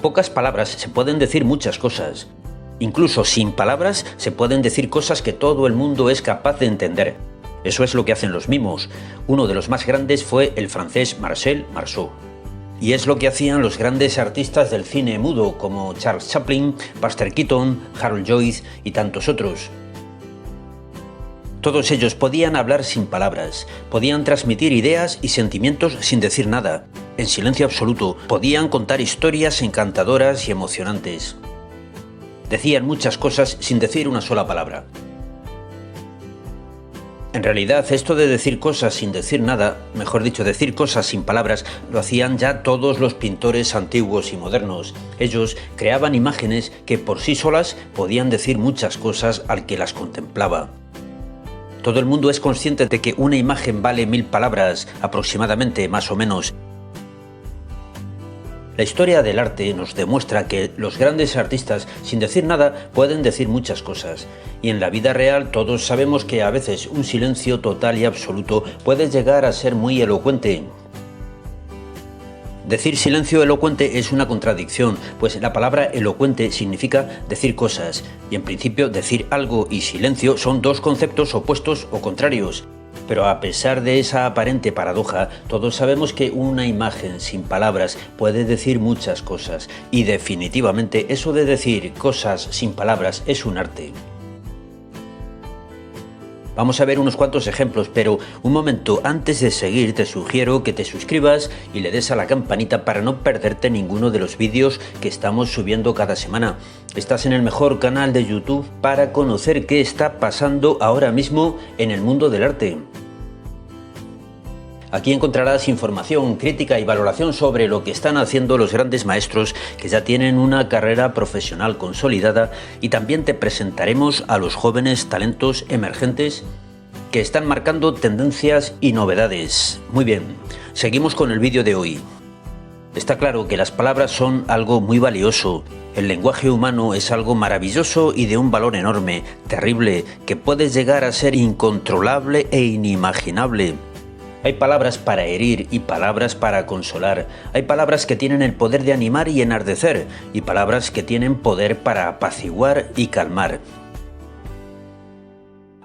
pocas palabras se pueden decir muchas cosas. Incluso sin palabras se pueden decir cosas que todo el mundo es capaz de entender. Eso es lo que hacen los mimos. Uno de los más grandes fue el francés Marcel Marceau. Y es lo que hacían los grandes artistas del cine mudo como Charles Chaplin, Buster Keaton, Harold Lloyd y tantos otros. Todos ellos podían hablar sin palabras, podían transmitir ideas y sentimientos sin decir nada, en silencio absoluto, podían contar historias encantadoras y emocionantes. Decían muchas cosas sin decir una sola palabra. En realidad, esto de decir cosas sin decir nada, mejor dicho, decir cosas sin palabras, lo hacían ya todos los pintores antiguos y modernos. Ellos creaban imágenes que por sí solas podían decir muchas cosas al que las contemplaba. Todo el mundo es consciente de que una imagen vale 1000 palabras, aproximadamente, más o menos. La historia del arte nos demuestra que los grandes artistas, sin decir nada, pueden decir muchas cosas. Y en la vida real todos sabemos que a veces un silencio total y absoluto puede llegar a ser muy elocuente. Decir silencio elocuente es una contradicción, pues la palabra elocuente significa decir cosas, y en principio decir algo y silencio son dos conceptos opuestos o contrarios. Pero a pesar de esa aparente paradoja, todos sabemos que una imagen sin palabras puede decir muchas cosas, y definitivamente eso de decir cosas sin palabras es un arte. Vamos a ver unos cuantos ejemplos, pero un momento, antes de seguir te sugiero que te suscribas y le des a la campanita para no perderte ninguno de los vídeos que estamos subiendo cada semana. Estás en el mejor canal de YouTube para conocer qué está pasando ahora mismo en el mundo del arte. Aquí encontrarás información, crítica y valoración sobre lo que están haciendo los grandes maestros que ya tienen una carrera profesional consolidada, y también te presentaremos a los jóvenes talentos emergentes que están marcando tendencias y novedades. Muy bien, seguimos con el vídeo de hoy. Está claro que las palabras son algo muy valioso. El lenguaje humano es algo maravilloso y de un valor enorme, terrible, que puede llegar a ser incontrolable e inimaginable. Hay palabras para herir y palabras para consolar. Hay palabras que tienen el poder de animar y enardecer, y palabras que tienen poder para apaciguar y calmar.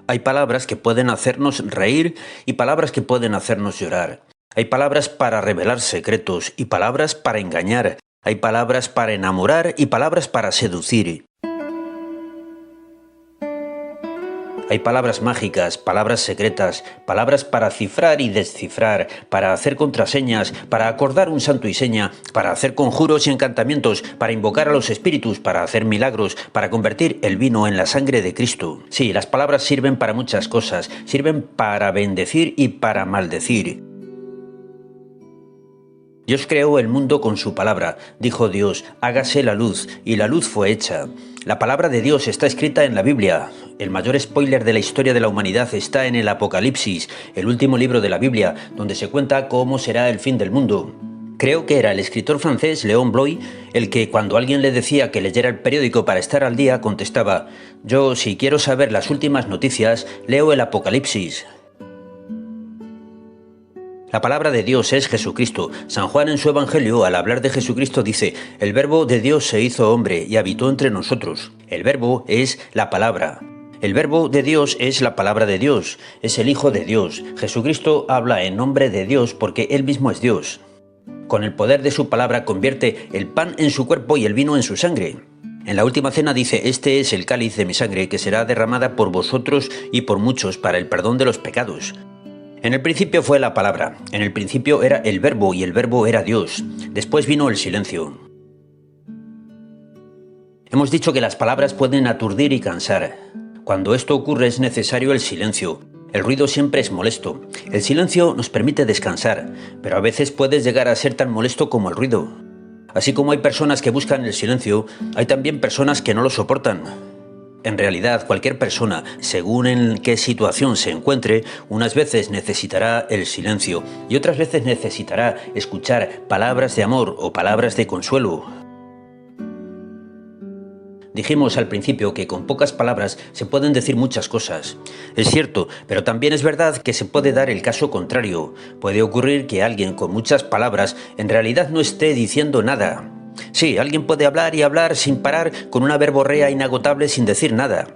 Hay palabras que pueden hacernos reír y palabras que pueden hacernos llorar. Hay palabras para revelar secretos y palabras para engañar. Hay palabras para enamorar y palabras para seducir. Hay palabras mágicas, palabras secretas, palabras para cifrar y descifrar, para hacer contraseñas, para acordar un santo y seña, para hacer conjuros y encantamientos, para invocar a los espíritus, para hacer milagros, para convertir el vino en la sangre de Cristo. Sí, las palabras sirven para muchas cosas, sirven para bendecir y para maldecir. Dios creó el mundo con su palabra. Dijo Dios, hágase la luz, y la luz fue hecha. La palabra de Dios está escrita en la Biblia. El mayor spoiler de la historia de la humanidad está en el Apocalipsis, el último libro de la Biblia, donde se cuenta cómo será el fin del mundo. Creo que era el escritor francés Léon Bloy el que, cuando alguien le decía que leyera el periódico para estar al día, contestaba: yo, si quiero saber las últimas noticias, leo el Apocalipsis. La palabra de Dios es Jesucristo. San Juan en su Evangelio, al hablar de Jesucristo, dice: el Verbo de Dios se hizo hombre y habitó entre nosotros. El Verbo es la palabra. El Verbo de Dios es la palabra de Dios, es el Hijo de Dios. Jesucristo habla en nombre de Dios porque Él mismo es Dios. Con el poder de su palabra convierte el pan en su cuerpo y el vino en su sangre. En la última cena dice: este es el cáliz de mi sangre que será derramada por vosotros y por muchos para el perdón de los pecados. En el principio fue la palabra, en el principio era el Verbo y el Verbo era Dios. Después vino el silencio. Hemos dicho que las palabras pueden aturdir y cansar. Cuando esto ocurre es necesario el silencio. El ruido siempre es molesto. El silencio nos permite descansar, pero a veces puede llegar a ser tan molesto como el ruido. Así como hay personas que buscan el silencio, hay también personas que no lo soportan. En realidad, cualquier persona, según en qué situación se encuentre, unas veces necesitará el silencio y otras veces necesitará escuchar palabras de amor o palabras de consuelo. Dijimos al principio que con pocas palabras se pueden decir muchas cosas. Es cierto, pero también es verdad que se puede dar el caso contrario. Puede ocurrir que alguien con muchas palabras en realidad no esté diciendo nada. Sí, alguien puede hablar y hablar sin parar con una verborrea inagotable sin decir nada.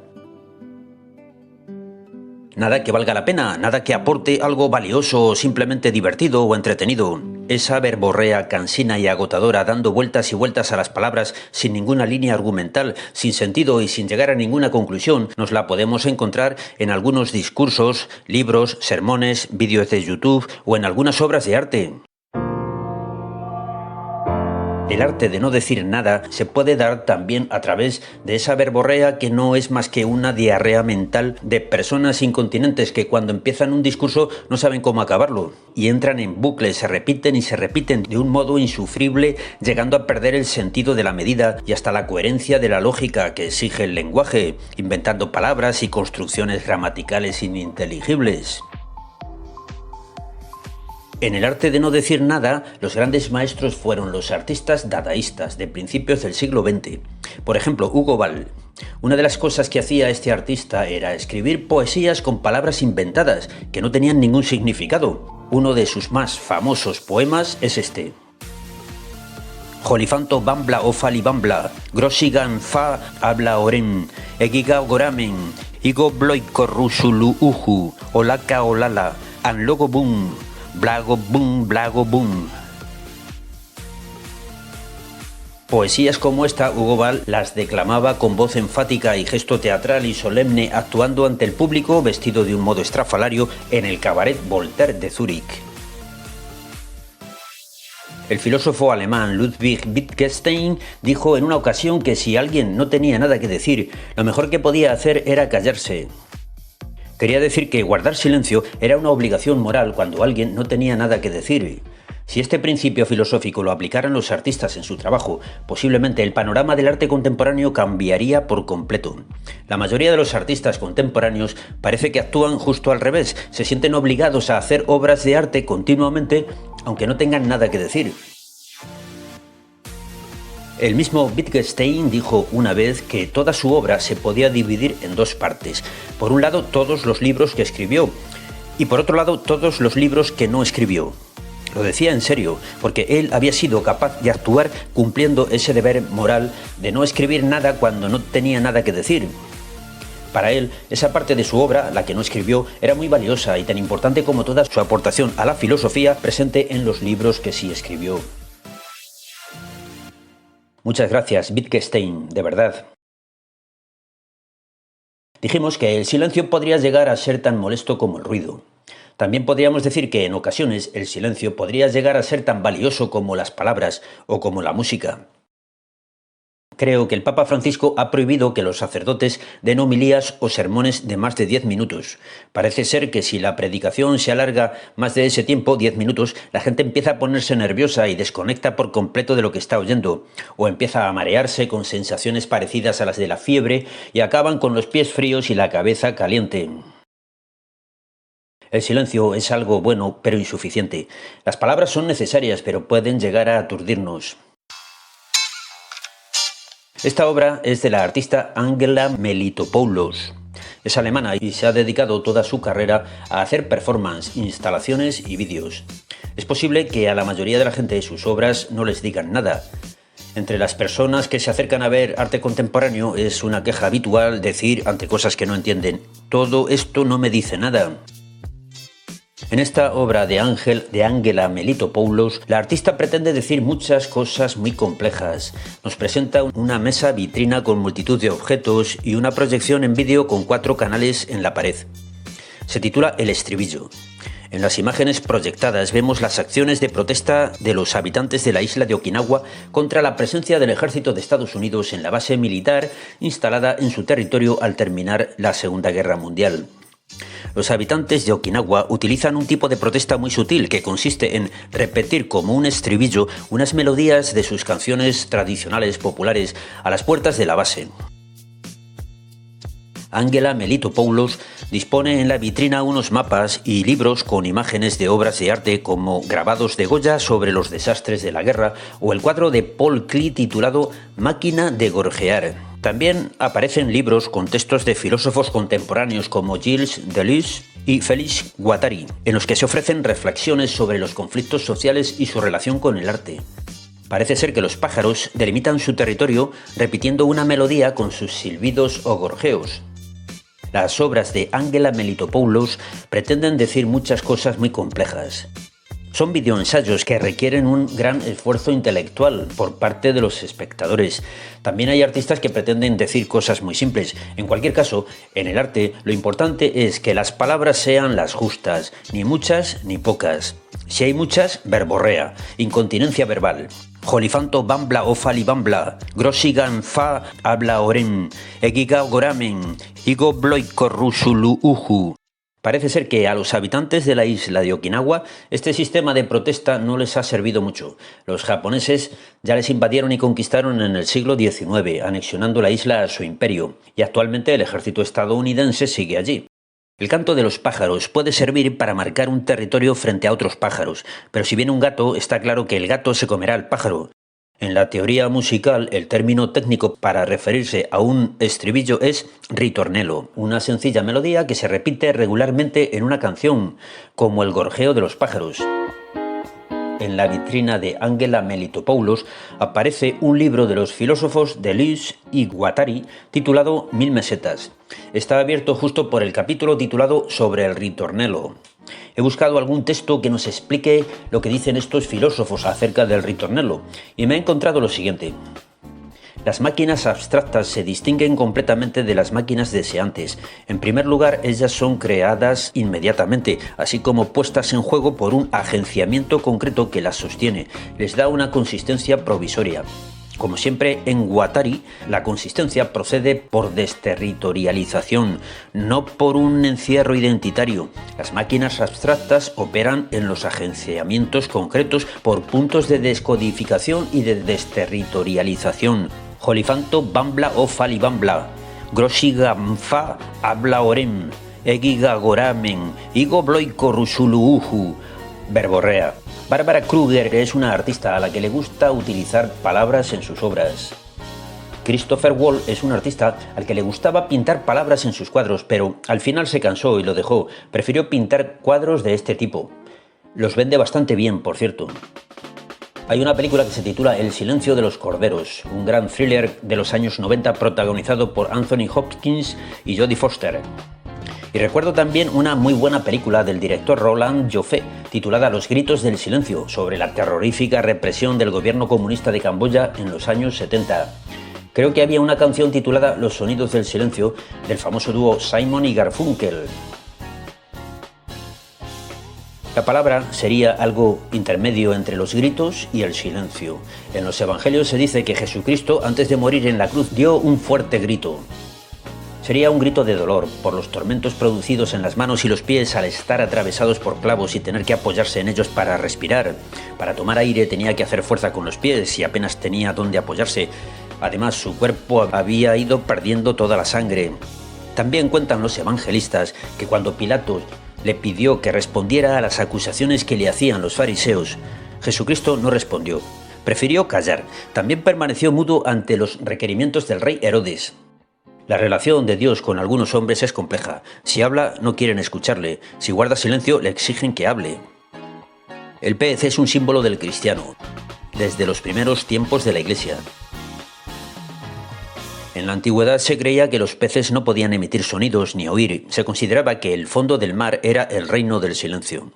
Nada que valga la pena, nada que aporte algo valioso o simplemente divertido o entretenido. Esa verborrea cansina y agotadora, dando vueltas y vueltas a las palabras sin ninguna línea argumental, sin sentido y sin llegar a ninguna conclusión, nos la podemos encontrar en algunos discursos, libros, sermones, vídeos de YouTube o en algunas obras de arte. El arte de no decir nada se puede dar también a través de esa verborrea que no es más que una diarrea mental de personas incontinentes que cuando empiezan un discurso no saben cómo acabarlo y entran en bucles, se repiten y se repiten de un modo insufrible, llegando a perder el sentido de la medida y hasta la coherencia de la lógica que exige el lenguaje, inventando palabras y construcciones gramaticales ininteligibles. En el arte de no decir nada, los grandes maestros fueron los artistas dadaístas de principios del siglo XX. Por ejemplo, Hugo Ball. Una de las cosas que hacía este artista era escribir poesías con palabras inventadas, que no tenían ningún significado. Uno de sus más famosos poemas es este. Jolifanto bambla o falibambla, grosigan fa habla oren, egiga goramen, igo bloikorrusulu uju, olaka olala, anlogo bum. Blago boom, blago boom. Poesías como esta, Hugo Ball las declamaba con voz enfática y gesto teatral y solemne, actuando ante el público vestido de un modo estrafalario en el cabaret Voltaire de Zúrich. El filósofo alemán Ludwig Wittgenstein dijo en una ocasión que si alguien no tenía nada que decir, lo mejor que podía hacer era callarse. Quería decir que guardar silencio era una obligación moral cuando alguien no tenía nada que decir. Si este principio filosófico lo aplicaran los artistas en su trabajo, posiblemente el panorama del arte contemporáneo cambiaría por completo. La mayoría de los artistas contemporáneos parece que actúan justo al revés, se sienten obligados a hacer obras de arte continuamente, aunque no tengan nada que decir. El mismo Wittgenstein dijo una vez que toda su obra se podía dividir en dos partes. Por un lado, todos los libros que escribió, y por otro lado, todos los libros que no escribió. Lo decía en serio, porque él había sido capaz de actuar cumpliendo ese deber moral de no escribir nada cuando no tenía nada que decir. Para él, esa parte de su obra, la que no escribió, era muy valiosa y tan importante como toda su aportación a la filosofía presente en los libros que sí escribió. Muchas gracias, Wittgenstein, de verdad. Dijimos que el silencio podría llegar a ser tan molesto como el ruido. También podríamos decir que en ocasiones el silencio podría llegar a ser tan valioso como las palabras o como la música. Creo que el Papa Francisco ha prohibido que los sacerdotes den homilías o sermones de más de 10 minutos. Parece ser que si la predicación se alarga más de ese tiempo, 10 minutos, la gente empieza a ponerse nerviosa y desconecta por completo de lo que está oyendo, o empieza a marearse con sensaciones parecidas a las de la fiebre y acaban con los pies fríos y la cabeza caliente. El silencio es algo bueno, pero insuficiente. Las palabras son necesarias, pero pueden llegar a aturdirnos. Esta obra es de la artista Angela Melitopoulos. Es alemana y se ha dedicado toda su carrera a hacer performance, instalaciones y vídeos. Es posible que a la mayoría de la gente sus obras no les digan nada. Entre las personas que se acercan a ver arte contemporáneo es una queja habitual decir ante cosas que no entienden: todo esto no me dice nada. En esta obra de Angela Melitopoulos, la artista pretende decir muchas cosas muy complejas. Nos presenta una mesa vitrina con multitud de objetos y una proyección en vídeo con 4 canales en la pared. Se titula El estribillo. En las imágenes proyectadas vemos las acciones de protesta de los habitantes de la isla de Okinawa contra la presencia del ejército de Estados Unidos en la base militar instalada en su territorio al terminar la Segunda Guerra Mundial. Los habitantes de Okinawa utilizan un tipo de protesta muy sutil que consiste en repetir como un estribillo unas melodías de sus canciones tradicionales populares a las puertas de la base. Angela Melitopoulos dispone en la vitrina unos mapas y libros con imágenes de obras de arte como grabados de Goya sobre los desastres de la guerra o el cuadro de Paul Klee titulado Máquina de gorjear. También aparecen libros con textos de filósofos contemporáneos como Gilles Deleuze y Félix Guattari, en los que se ofrecen reflexiones sobre los conflictos sociales y su relación con el arte. Parece ser que los pájaros delimitan su territorio repitiendo una melodía con sus silbidos o gorjeos. Las obras de Ángela Melitopoulos pretenden decir muchas cosas muy complejas. Son videoensayos que requieren un gran esfuerzo intelectual por parte de los espectadores. También hay artistas que pretenden decir cosas muy simples. En cualquier caso, en el arte lo importante es que las palabras sean las justas, ni muchas ni pocas. Si hay muchas, verborrea, incontinencia verbal. Jolifanto bambla o falibambla, grosigan fa habla oren, egiga goramen, igo bloikorrusulu uhu. Parece ser que a los habitantes de la isla de Okinawa este sistema de protesta no les ha servido mucho. Los japoneses ya les invadieron y conquistaron en el siglo XIX, anexionando la isla a su imperio, y actualmente el ejército estadounidense sigue allí. El canto de los pájaros puede servir para marcar un territorio frente a otros pájaros, pero si viene un gato, está claro que el gato se comerá al pájaro. En la teoría musical, el término técnico para referirse a un estribillo es ritornello, una sencilla melodía que se repite regularmente en una canción, como el gorjeo de los pájaros. En la vitrina de Ángela Melitopoulos aparece un libro de los filósofos Deleuze y Guattari titulado 1000 mesetas. Está abierto justo por el capítulo titulado Sobre el ritornello. He buscado algún texto que nos explique lo que dicen estos filósofos acerca del ritornello y me he encontrado lo siguiente. Las máquinas abstractas se distinguen completamente de las máquinas deseantes. En primer lugar, ellas son creadas inmediatamente, así como puestas en juego por un agenciamiento concreto que las sostiene. Les da una consistencia provisoria. Como siempre en Guattari, la consistencia procede por desterritorialización, no por un encierro identitario. Las máquinas abstractas operan en los agenciamientos concretos por puntos de descodificación y de desterritorialización. Jolifanto bambla o falibambla, grosigamfa habla orem, egiga goramen, igo bloiko rusuluuhu, verborrea. Barbara Kruger es una artista a la que le gusta utilizar palabras en sus obras. Christopher Wall es un artista al que le gustaba pintar palabras en sus cuadros, pero al final se cansó y lo dejó. Prefirió pintar cuadros de este tipo. Los vende bastante bien, por cierto. Hay una película que se titula El silencio de los corderos, un gran thriller de los años 90 protagonizado por Anthony Hopkins y Jodie Foster. Y recuerdo también una muy buena película del director Roland Joffé, titulada Los gritos del silencio, sobre la terrorífica represión del gobierno comunista de Camboya en los años 70. Creo que había una canción titulada Los sonidos del silencio, del famoso dúo Simon y Garfunkel. La palabra sería algo intermedio entre los gritos y el silencio. En los evangelios se dice que Jesucristo, antes de morir en la cruz, dio un fuerte grito. Sería un grito de dolor por los tormentos producidos en las manos y los pies al estar atravesados por clavos y tener que apoyarse en ellos para respirar. Para tomar aire tenía que hacer fuerza con los pies y apenas tenía dónde apoyarse. Además, su cuerpo había ido perdiendo toda la sangre. También cuentan los evangelistas que cuando Pilato le pidió que respondiera a las acusaciones que le hacían los fariseos, Jesucristo no respondió. Prefirió callar. También permaneció mudo ante los requerimientos del rey Herodes. La relación de Dios con algunos hombres es compleja. Si habla, no quieren escucharle. Si guarda silencio, le exigen que hable. El pez es un símbolo del cristiano, desde los primeros tiempos de la Iglesia. En la antigüedad se creía que los peces no podían emitir sonidos ni oír. Se consideraba que el fondo del mar era el reino del silencio.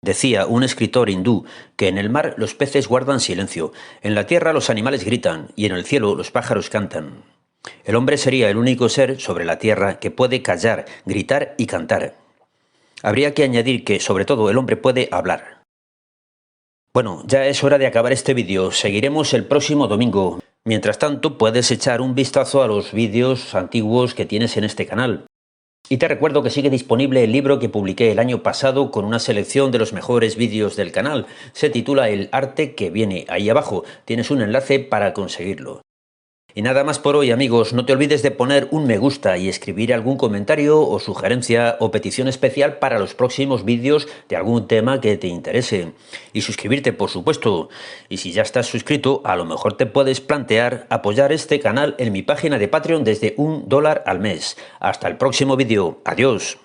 Decía un escritor hindú que en el mar los peces guardan silencio, en la tierra los animales gritan y en el cielo los pájaros cantan. El hombre sería el único ser sobre la tierra que puede callar, gritar y cantar. Habría que añadir que, sobre todo, el hombre puede hablar. Bueno, ya es hora de acabar este vídeo. Seguiremos el próximo domingo. Mientras tanto, puedes echar un vistazo a los vídeos antiguos que tienes en este canal. Y te recuerdo que sigue disponible el libro que publiqué el año pasado con una selección de los mejores vídeos del canal. Se titula El arte que viene. Ahí abajo tienes un enlace para conseguirlo. Y nada más por hoy, amigos. No te olvides de poner un me gusta y escribir algún comentario o sugerencia o petición especial para los próximos vídeos de algún tema que te interese. Y suscribirte, por supuesto. Y si ya estás suscrito, a lo mejor te puedes plantear apoyar este canal en mi página de Patreon desde $1 al mes. Hasta el próximo vídeo. Adiós.